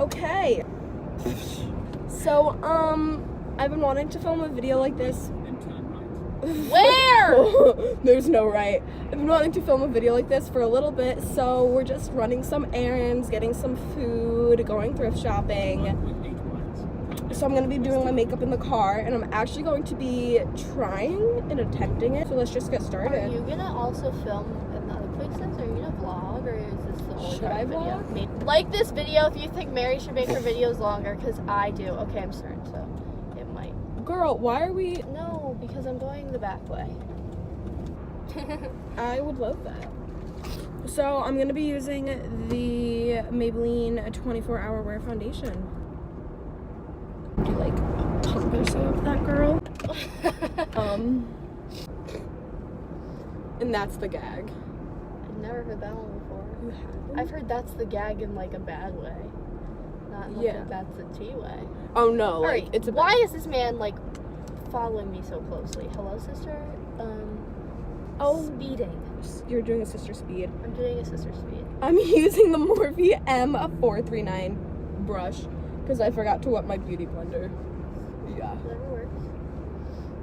Okay. So, I've been wanting to film a video like this. Where? There's no right. I've been wanting to film a video like this for a little bit, so we're just running some errands, getting some food, going thrift shopping. So I'm going to be doing my makeup in the car, and I'm actually going to be trying and attempting it. So let's just get started. Are you going to also film in the other places? Are you going to vlog, or is this the only Should I video? vlog? Like this video if you think Mary should make her videos longer, because I do. Okay, I'm certain, so it might. Girl, why are we... No, because I'm going the back way. I would love that. So I'm going to be using the Maybelline 24-Hour Wear Foundation. Do like a pump or so of that, girl. And that's the gag. I've never heard that one before. You haven't? I've heard that's the gag in like a bad way. Not in, like Yeah. a that's the T way. Oh no, like Alright, it's a why is this man like following me so closely? Hello, sister? Speeding. You're doing a sister speed. I'm doing a sister speed. I'm using the Morphe M439 brush because I forgot to wet my beauty blender. Yeah. Whatever works.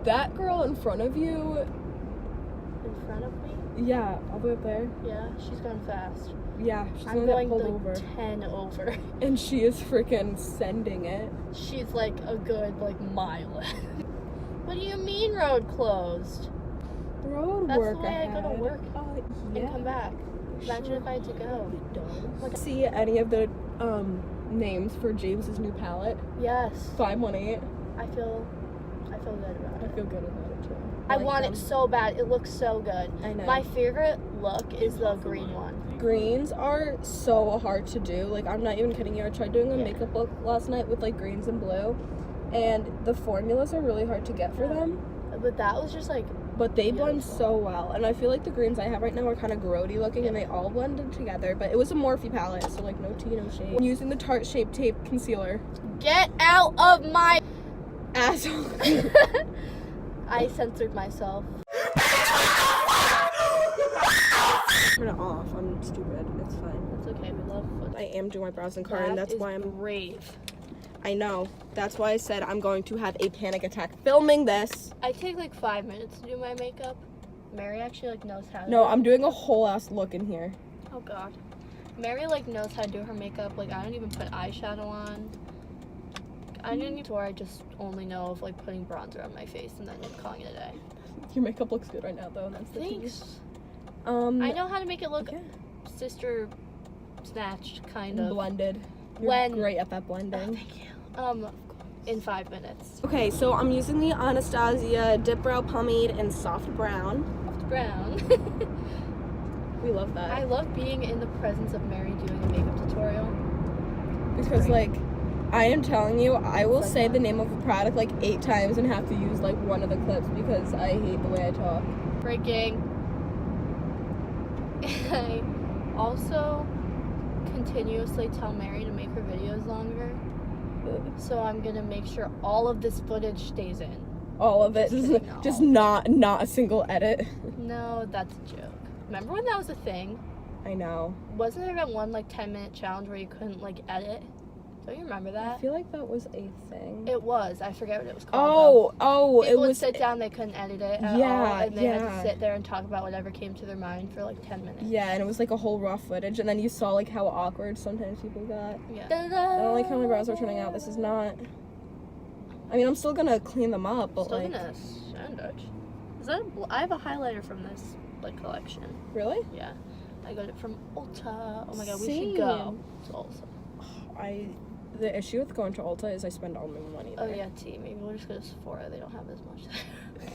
That girl in front of you, In front of me? yeah, all the way up there. Yeah, she's going fast. Yeah, she's I'm gonna get going pulled like over. 10 over. And she is freaking sending it. She's like a good like mile ahead. What do you mean road closed? Road That's work the way I go to ahead. work Yeah. and come back. Imagine if I had to go. Like, see any of the names for James's new palette? Yes. 518. I feel good about I it. feel good about it too. I like want them. it so bad. It looks so good. I know. My favorite look is the green one. Greens are so hard to do. Like, I'm not even kidding you. I tried doing a Yeah. makeup look last night with like greens and blue, and the formulas are really hard to get for them. But that was just like, But they blend Beautiful. so well, and I feel like the greens I have right now are kind of grody looking, and they all blended together. But it was a Morphe palette, so like no tea, no shade. I'm using the Tarte Shape Tape concealer. get out of my Asshole. I censored myself. Turn it off. I'm stupid. It's fine. It's okay, we love foot. I am doing my brows and car, and that's why I'm. brave. I know. That's why I said I'm going to have a panic attack filming this. I take like 5 minutes to do my makeup. Mary actually like knows how to No, I'm doing a whole ass look in here. Oh god. Mary like knows how to do her makeup. Like I don't even put eyeshadow on. I didn't need to, or I just only know of like putting bronzer on my face and then calling it a day. Your makeup looks good right now, though. That's the Thanks. piece. I know how to make it look Okay. sister snatched kind of. Blended. You're When- great at that Oh, blending. thank you. In 5 minutes. Okay, so I'm using the Anastasia Dip Brow Pomade in Soft Brown. Soft brown. We love that. I love being in the presence of Mary doing a makeup tutorial. Because, like, I am telling you, I will Like say that. the name of a product like 8 times and have to use like one of the clips because I hate the way I talk. Breaking. I also continuously tell Mary to make her videos longer. So I'm gonna make sure all of this footage stays in. All of it. Just kidding, no. Just not a single edit. No, that's a joke. Remember when that was a thing? I know. Wasn't there that one like 10-minute challenge where you couldn't like edit? Don't you remember I that? feel like that was a thing. It was. I forget what it was called. Oh, People it would was. sit down, they couldn't edit it at Yeah, all, and they had yeah. to sit there and talk about whatever came to their mind for like 10 minutes. Yeah, and it was like a whole raw footage, and then you saw like how awkward sometimes people got. Yeah. I don't like how my brows are turning out. This is not. I mean, I'm still gonna clean them up, but Still like. gonna sandwich. Is that I have a highlighter from this like collection. Really? Yeah. I got it from Ulta. Oh my god, we Same. should go to Ulta. The issue with going to Ulta is I spend all my money Oh there. yeah, tea. Maybe we'll just go to Sephora. They don't have as much there.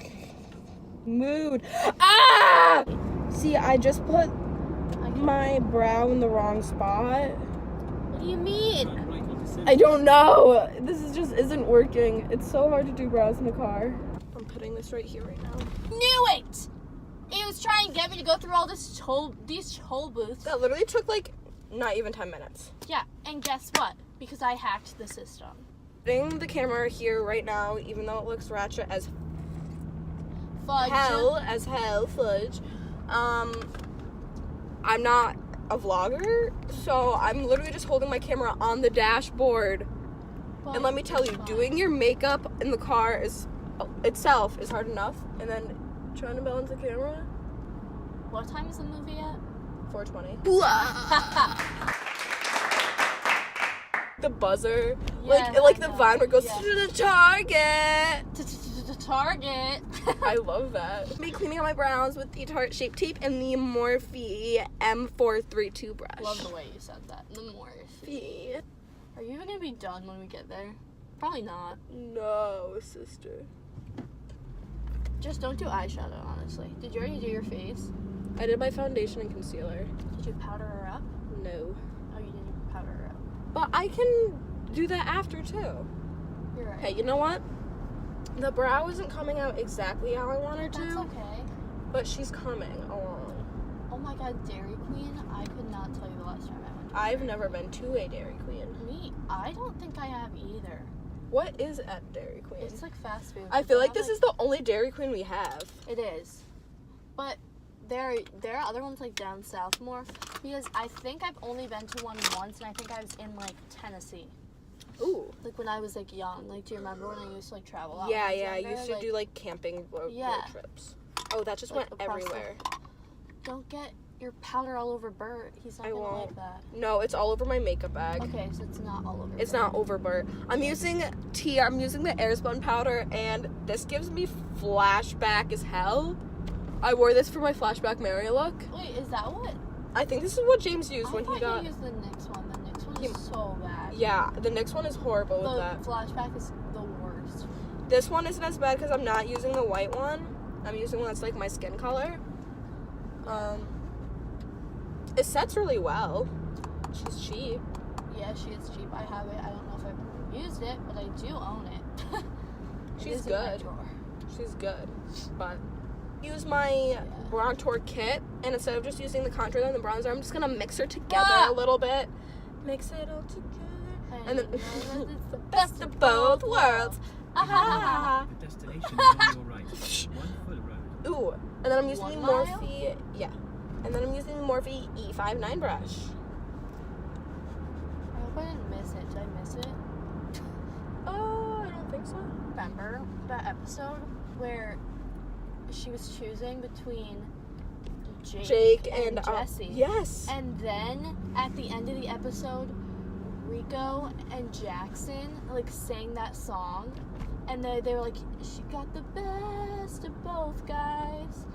Mood. Ah! See, I just put I can- my brow in the wrong spot. What do you mean? I don't know. This is just isn't working. It's so hard to do brows in the car. I'm putting this right here right now. Knew it! It was trying to get me to go through all these toll booths. That literally took like not even 10 minutes. Yeah, and guess what? Because I hacked the system. Putting the camera here right now, even though it looks ratchet as Fudge. hell, fudge. I'm not a vlogger, so I'm literally just holding my camera on the dashboard. But And let me tell you, it's fine. doing your makeup in the car itself is hard enough, and then trying to balance the camera. What time is the movie at? 4:20. The buzzer, Yeah, like I the know. vine where it goes Yeah. to the Target. Target. I love that. I'm cleaning out my brows with the Tarte Shape Tape and the Morphe M432 brush. Love the way you said that. The Morphe. Are you even gonna be done when we get there? Probably not. No, sister. Just don't do eyeshadow, honestly. Did you already do your face? I did my foundation and concealer. Did you powder her up? No. Oh, you didn't powder her up. But I can do that after too. You're right. Hey, you know what? The brow isn't coming out exactly how I want her That's to, okay. but she's coming along. Oh my god, Dairy Queen. I could not tell you the last time I went to I've never been to a Dairy Queen. Me? I don't think I have either. What is at Dairy Queen? It's like fast food. I feel like this is the only Dairy Queen we have. It is. But there are other ones like down south more. Because I think I've only been to one once, and I think I was in like Tennessee. Ooh. Like when I was like young. Like, do you remember when I used to like travel out? Yeah, when I was I younger? used to Like, do like camping road trips. Oh, that just Like, went across the- everywhere. Don't get your powder all over Bert. He's not I gonna won't. like that. No, it's all over my makeup bag. Okay, so it's not all over. It's Bert. not over Bert. I'm using the Airspun powder, and this gives me flashback as hell. I wore this for my flashback Mary look. Wait, is that what? I think this is what James used when he I got. thought you used the NYX one. The NYX one is so bad. Yeah, the NYX one is horrible with The that. flashback is the worst. This one isn't as bad because I'm not using the white one. I'm using one that's like my skin color. It sets really well. She's cheap. Yeah, she is cheap. I have it. I don't know if I've used it, but I do own it. It She's is in my good. drawer. She's good. But use my bronzer kit, and instead of just using the contour and the bronzer, I'm just gonna mix her together a little bit. Mix it all together. And then it's the best of both worlds. Ah. The destination is on your right. 1 foot road. Ooh, and then I'm using 1 the mile? Morphe. Yeah, and then I'm using the Morphe E59 brush. I hope I didn't miss it. Did I miss it? Oh, I don't think so. Remember that episode where she was choosing between Jake and Jesse? yes. And then at the end of the episode, Rico and Jackson like sang that song, and they were like, "She got the best of both guys."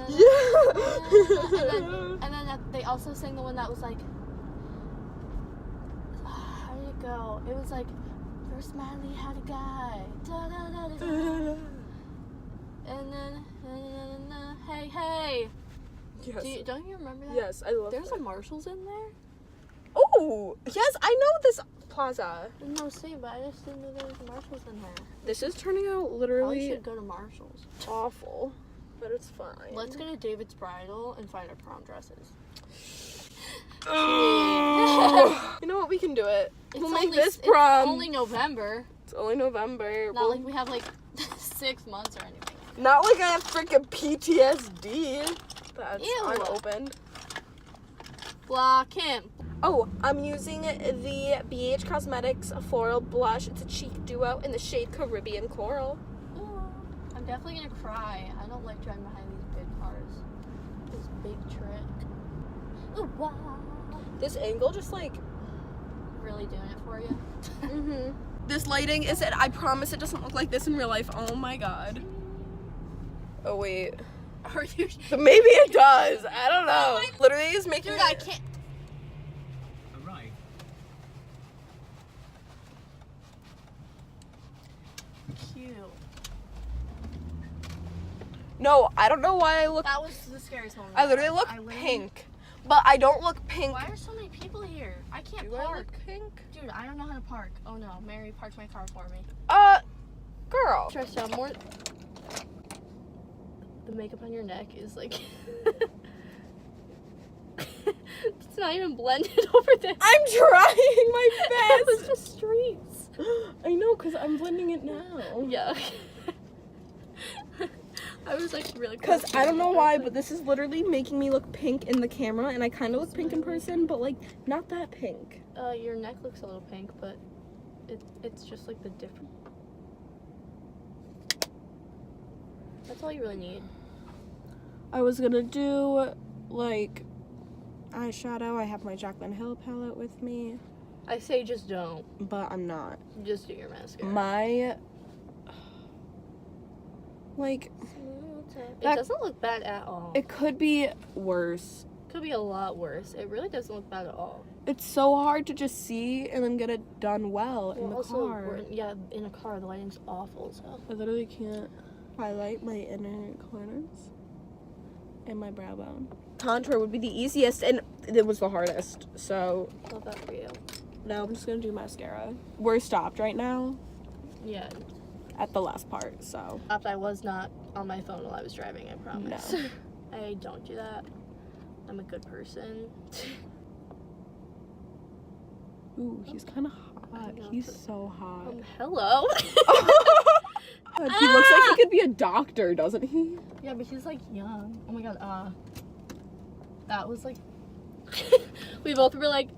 Yeah. and then they also sang the one that was like, how did it go? It was like, first Miley had a guy, da da da da, da. And then hey hey. Yes. Don't you remember that? Yes, I love There's that. a Marshalls in there. Oh, yes, I know this plaza. No, same, but I just didn't know there was Marshalls in there. This is turning out Probably literally should go to Marshalls. awful, but it's fine. Let's go to David's Bridal and find our prom dresses. You know what? We can do it. We'll make only- this prom. It's only November. It's only November. Not like we have like 6 months or anything. Not like I have freaking PTSD. That's Ew. unopened. Block him. Oh, I'm using the BH Cosmetics Floral Blush. It's a cheek duo in the shade Caribbean Coral. Ooh, I'm definitely gonna cry. I don't like driving behind these big cars. This big trick. Ooh, wow. This angle just like... Really doing it for you. Mm-hmm. This lighting is it. I promise it doesn't look like this in real life. Oh my god. Oh wait. Are you? But maybe it does. I don't know. Literally is making Dude, I can't. Arrive. Cute. No, I don't know why I look... That was the scariest moment. I literally look pink. But I don't look pink. Why are so many people here? I can't Do I park. look pink? Dude, I don't know how to park. Oh no, Mary parked my car for me. Girl. Trisha, more. The makeup on your neck is like. It's not even blended over there. I'm trying my It was best. just streaks. I know, because I'm blending it now. Yeah. I was like really. Because I don't know why, but this is literally making me look pink in the camera, and I kind of look pink in person, but like not that pink. Your neck looks a little pink, but it's just like the different. That's all you really need. I was gonna do like eyeshadow. I have my Jaclyn Hill palette with me, I say just don't. but I'm not. Just do your mascara. My like It that- doesn't look bad at all. it could be worse. Could be a lot worse. It really doesn't look bad at all. It's so hard to just see and then get it done well in the also, car. in a car, the lighting's awful. So I literally can't highlight my inner corners and my brow bone. Contour would be the easiest, and it was the hardest. So love that for you. now I'm just gonna do mascara. We're stopped right now Yeah. at the last part, so I was not on my phone while I was driving. I promise. No. I don't do that. I'm a good person. ooh, he's kind of I hot. know, He's but- so hot. Hello. God, he looks like he could be a doctor, doesn't he? Yeah, but he's like young. Oh my god. That was like. We both were like.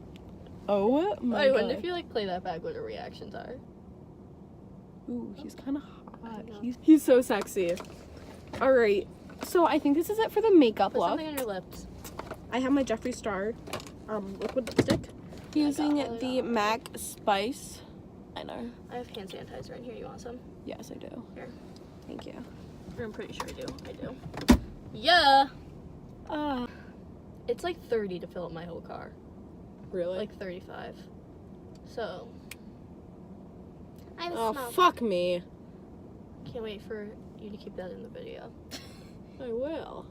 Oh my I wonder God. if you like play that back, what our reactions are. Ooh, he's kind of hot. know. He's so sexy. All right, so I think this is it for the makeup Put look. something on your lips. I have my Jeffree Star liquid lipstick using it the on. MAC Spice. I know. I have hand sanitizer in here. You want some? Yes, I do. Here. Thank you. I'm pretty sure I do. I do. Yeah. It's like 30 to fill up my whole car. Really? Like 35. So. I'm Oh, small. fuck me. Can't wait for you to keep that in the video. I will.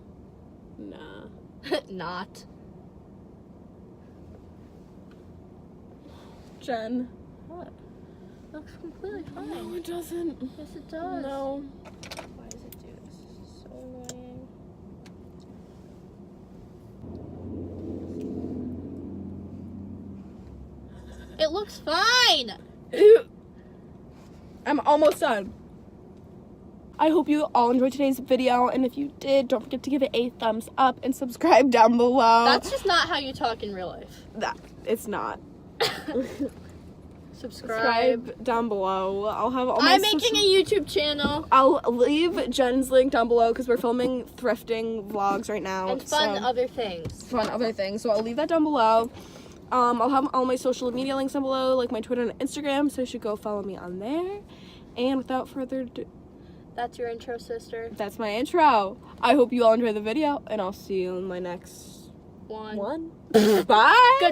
Nah. Not. Jen. What? Looks completely fine. No, it doesn't. Yes, it does. No. Why does it do this? This is so annoying. It looks fine. I'm almost done. I hope you all enjoyed today's video, and if you did, don't forget to give it a thumbs up and subscribe down below. That's just not how you talk in real life. It's not. Subscribe. Subscribe down below. I'll have all my I'm making a YouTube channel. I'll leave Jen's link down below because we're filming thrifting vlogs right now. And fun so- other things. fun other things. So I'll leave that down below. I'll have all my social media links down below, like my Twitter and Instagram, so you should go follow me on there. And without further ado, That's your intro, sister. that's my intro. I hope you all enjoy the video, and I'll see you in my next One. one. Bye! Goodbye.